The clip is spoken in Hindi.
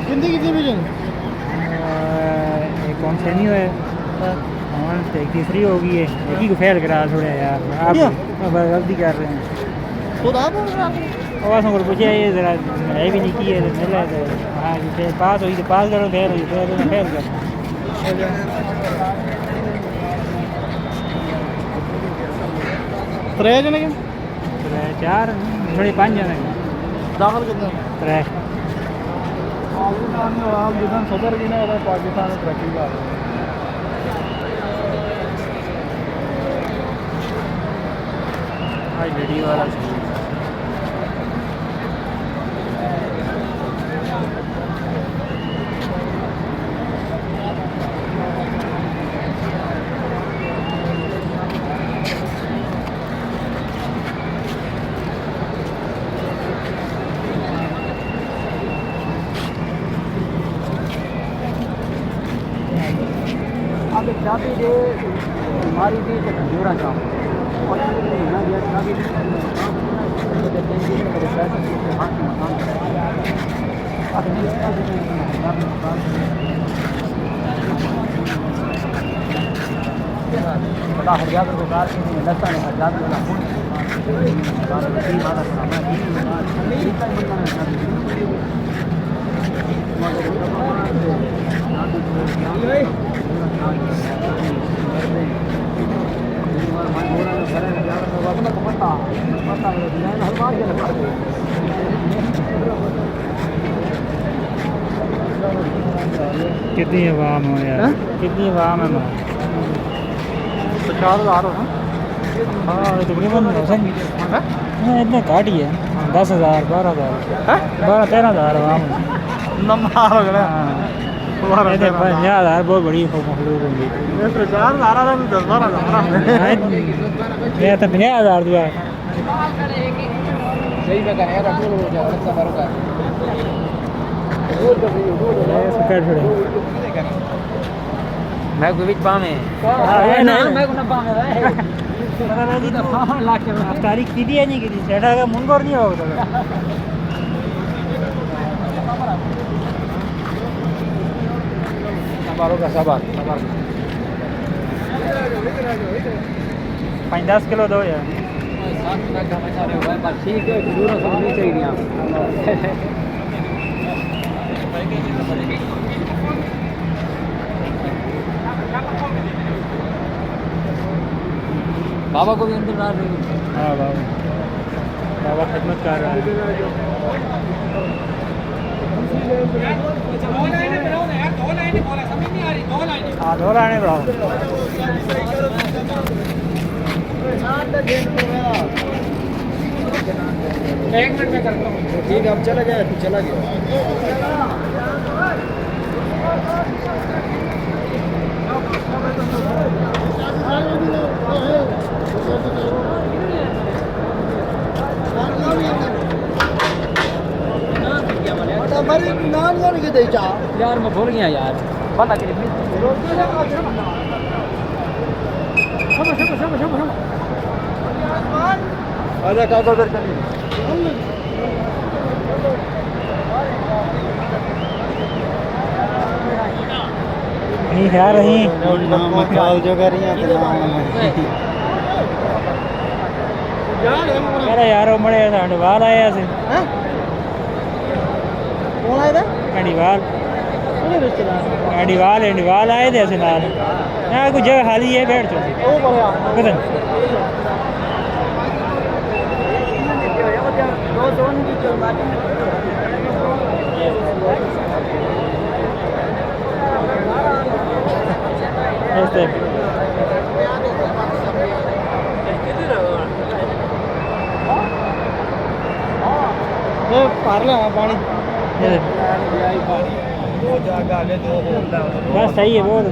कितनी कितनी विजन एक कौन से नहीं है हाँ एक तीसरी होगी है एक ही को फेल करा थोड़ा यार आप गलती कर रहे हैं खुद आप बोल रहे हैं आवाज़ों को पूछे ये ज़रा है भी नहीं की है मिला तो हाँ फिर पास हुई तो पास करो फेल हुई फेल कर त्रै जने के चार थोड़ी 5 जने दाखिल कितने त्रै आप जितना सदर की ना पाकिस्तान में तरक्की कर रहे हैं आज वीडियो वाला चाबी दे हमारी भी जोड़ा था और ना दिया चाबी बता हजार को कार से लगता है हजार वाला कितनी आवाम हो यार कितनी आवाम है 50,000 हो हाँ तकरीबन इतना घट ही है 10,000 12,000 12-13,000 आवाम लंबा हो गया 50,000 बहुत बड़ी मखलूक होंगी 50,000 ये तो 50,000 दुआ सही में कहें यार टूल हो जाए अच्छा बरका मैं कोई पामे ना मैं को ना पामे तारीख की दी है नहीं की दी सेटा का मुंगोर नहीं होगा सबारों का सबार 5-10 किलो दो यार ठीक है दूर से नहीं चाहिए बाबा को भी अंदर डाल रही हाँ बाबा खिदमत कर रहा है हाँ 2 लाइनें बढ़ाओ एक मिनट में करता हूँ ठीक है अब चला गया तू चला गया यार मैं भूल गया यार बता के आजा काका उधर चलिए नहीं खा रही जो कर रही हैं अरे यार वो मड़े हंडवाल आया से कौन आया था हंडवाल हंडवाल आए थे ऐसे नाल यहाँ कुछ जगह खाली है बैठ चुकी पता पानी बस सही है बहुत